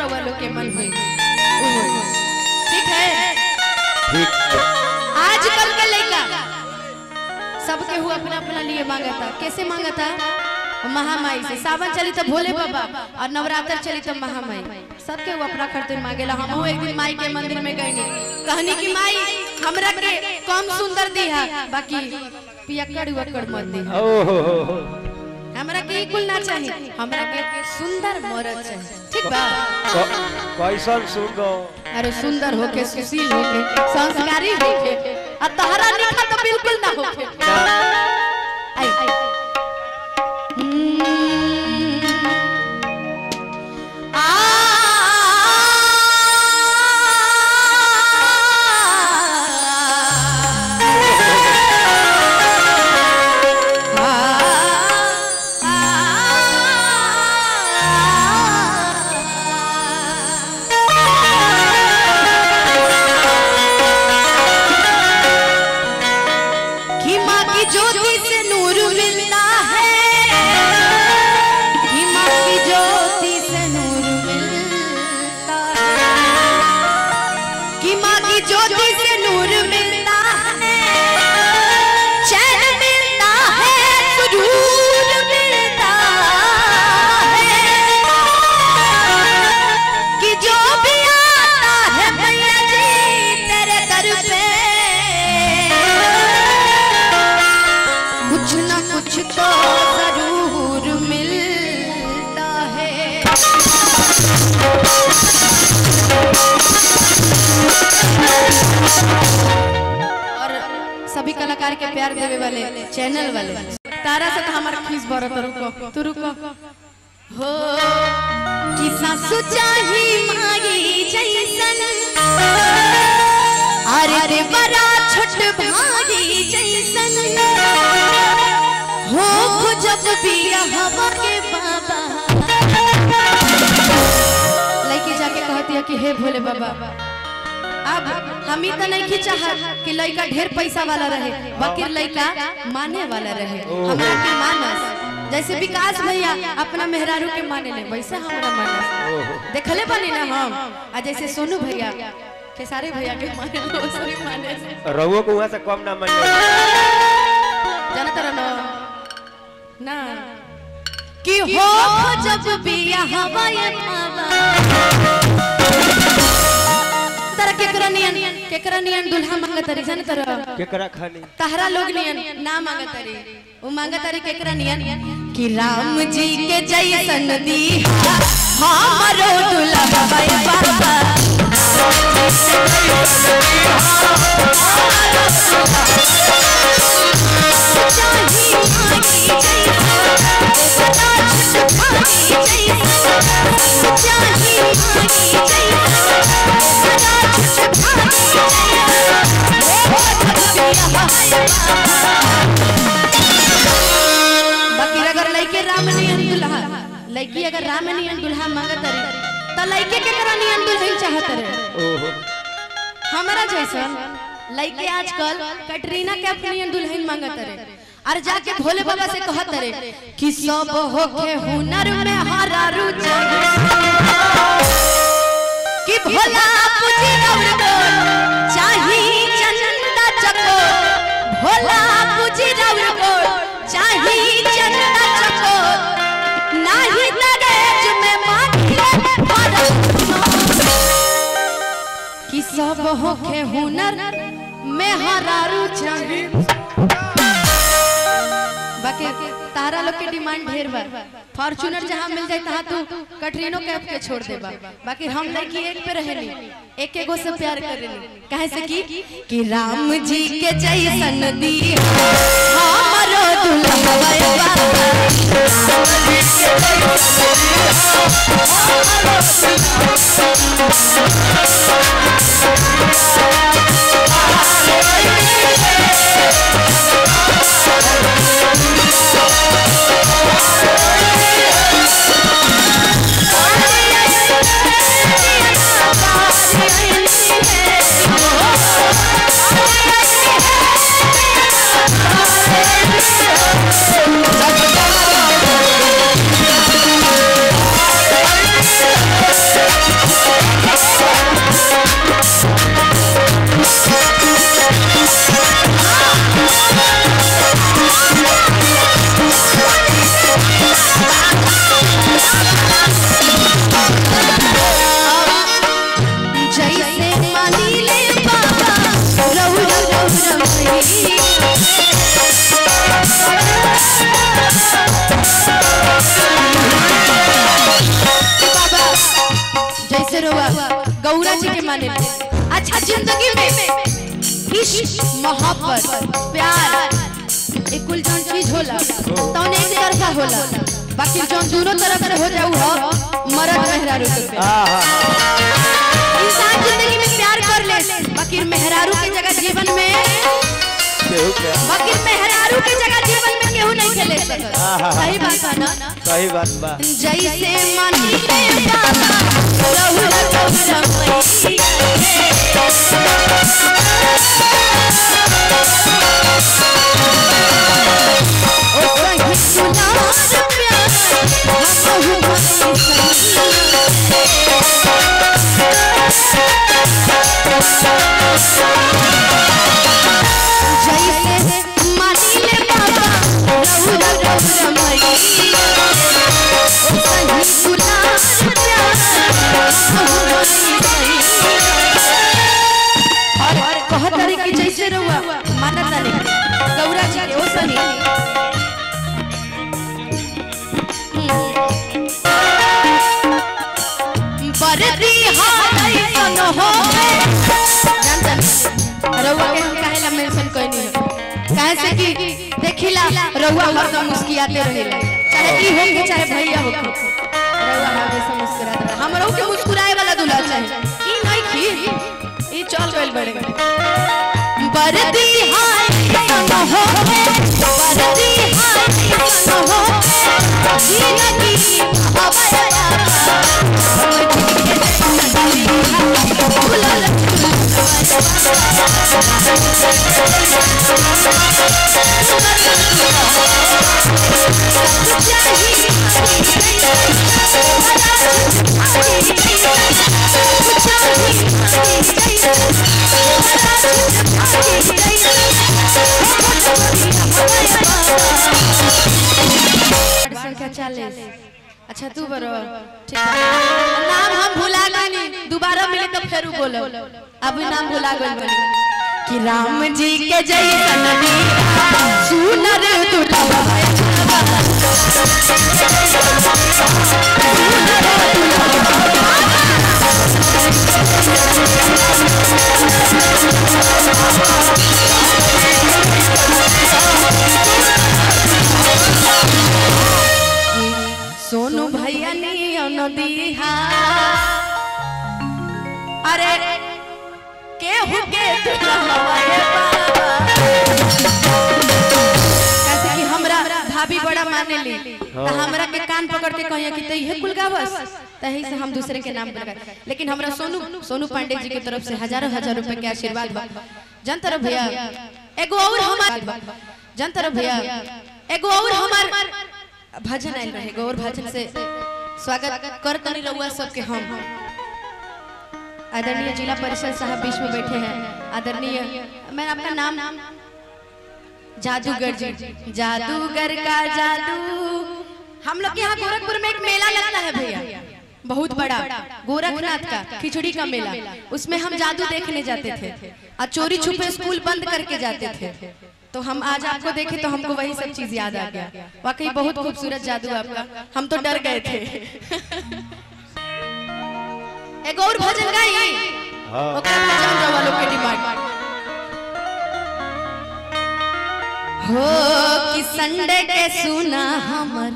रवा लोग के मन हुई। ठीक है, ठीक। आजकल के लड़का सबके हुआ अपना अपना लिए मांगा था। कैसे मांगा था? महामाई से। सावन चली तो भोले बाबा और नवरात्र चली तो महामाई। सबके वो अपना खर्च मांगेला। हम एक दिन माई के मंदिर में गए कहनी कि माई हमरा के कम सुंदर दी है, बाकी पियक्कड़ वक्कड़ मत दी। हमरा के कुल ना चाहिए, हमरा के सुंदर मर्द चाहिए। ठीक बा? कैसन सुंदर? अरे सुंदर होके, सुशील होके, संस्कारी होके, आ तहरा लिखा तो बिल्कुल ना होके। आई ज्योति से नूर मिलता है, हिमा की ज्योति से नूर मिलता है, हिमा की ज्योति से नूर मिलता है, चैन मिलता है, सुरूर मिलता है, कि जो भी आता है मैया जी तेरे दर पे कुछ ना कुछ तो जरूर मिलता है। और सभी कलाकार के प्यार देवे वाले चैनल वाले तारा से तो हमारा खींच बरो। तो रुको, तू रुको। हो कि सासु चाही माई जैसन, अरे बड़ा छोट भाई जैसन, हो जब बिया हवा के बाबा। लड़की जाके कहती है कि हे भोले बाबा, अब हम ही तो नहीं चाहत कि लड़का ढेर पैसा वाला रहे, बाकी लड़का माने वाला रहे। हमरा के मानस जैसे विकास भैया अपना मेहरारू के माने ले, वैसे हमरा मानस देखले बनी ना हम। आ जैसे सोनू भैया खेसारी भैया के माने लो, सभी माने रहुओ को वहां से कम ना माने जानता रहो ना कि हो जब बिया हवाए बाबा। तरा केकरा नियन दुल्हा मांगतरी जानत रहो? केकरा खाली तहरा लोग नियन ना मांगतरी, वो मांगतरी केकरा नियन कि राम जी के जैसन दी हमरो दुल्हा बाबा। बाकी अगर लड़के राम नियन दुल्हा, लड़की अगर राम नियन दुल्हा मांगत रही तो लड़के के करा नियन दुल्हन चाहत रहे। हमारा जैसा लड़के आजकल कटरीना के अपनी दुल्हन मांगत रहे और जाके भोले बाबा से कहत रहे कि सब होके हुनर में हरारू चाहिए, कि भोला पूजी रौड़ बोल चाही चंदा चको, भोला पूजी रौड़ बोल चाही चंदा चको, नाही दहेज में मांगे कि सब होके हुनर में हरारू चाहिए। बाकी तारा लोग के डिमांड ढेर बा, फॉर्च्यूनर जहां मिल जाए तहां तू कटरीनो कैफ के छोड़ देबा। बाकी हम लड़की एक पे रहेली, एक एगो से प्यार करेली। काहे से कि राम जी के जैसन दी हमरो दुल्हा बाबा। जैसे मानी ले बाबा रहु रमई बाबा जैसे रोवा गौरा जी के माने अच्छा जिंदगी में इश्क मोहब्बत प्यार एक कुल जौन चीज होला तौन एक तरफा होला बाकी जौन दोनों तरफ से हो जाऊ हो मरद मेहरारू के इंसान जिंदगी में प्यार कर ले बाकी मेहरारू की जगह जीवन में बाकी मेहरारू की जगह जीवन में केहू नहीं खेले सकता सही बात है ना सही बात बा जैसे मानी ले बाबा रहु रमई बहुत तरीके जैसे रहुआ माना जाने गौरा जी के ओ सनी बरदी हाय सन हो जानतन रहुआ के हम काहेला मेंशन कोनी काहे से कि देखिला रहुआ हरदम मुस्कुराते रहेला चाहे ई हो के चाहे भैया हो रहुआ हमेशा मुस्कुराते रहे हमरो के मुस्कुराए वाला दूल्हा चाहे ई नहीं की ई चल गइल बड़े बरदी हाय सन हो बरदी हाय सन हो जिंदगी हवाया अच्छा तू बरो ठीक है नाम हम भुला गनी दोबारा मिले तो फिर बोलो अभी नाम भुला गई कि राम जी के जैसन सुनर दुल्हा सोनू भैया नदिया अरे केहू के कैसे कि हमरा भाभी बड़ा माने ली तो हमरा के कान पकड़ के कहिया कि तइहे कुल गावस तही से हम दूसरे के नाम लगा लेकिन हमरा सोनू पांडे जी की तरफ से हजारों हजार रुपए के आशीर्वाद बा जनतर भैया एगो और हमार जनतर भैया एगो और हमार भजन आयल रहे गौर भजन से स्वागत कर तनी रउआ सबके हम आदरणीय जिला परिषद साहब बीच में बैठे हैं आदरणीय मैं आपका नाम जादूगर जी जादूगर का जादू हम लोग यहाँ गोरखपुर में एक मेला लगता है भैया बहुत बड़ा गोरखनाथ का खिचड़ी का मेला उसमें हम जादू देखने जाते थे और चोरी छुपे स्कूल बंद करके जाते थे तो हम आज आपको देखे तो हमको वही सब चीज याद आ गया वाकई बहुत खूबसूरत जादू आपका हम तो डर गए थे एक और भजन गाई ओकरा भजन रवा लोग के डिमांड हो कि संडे के सुना हमर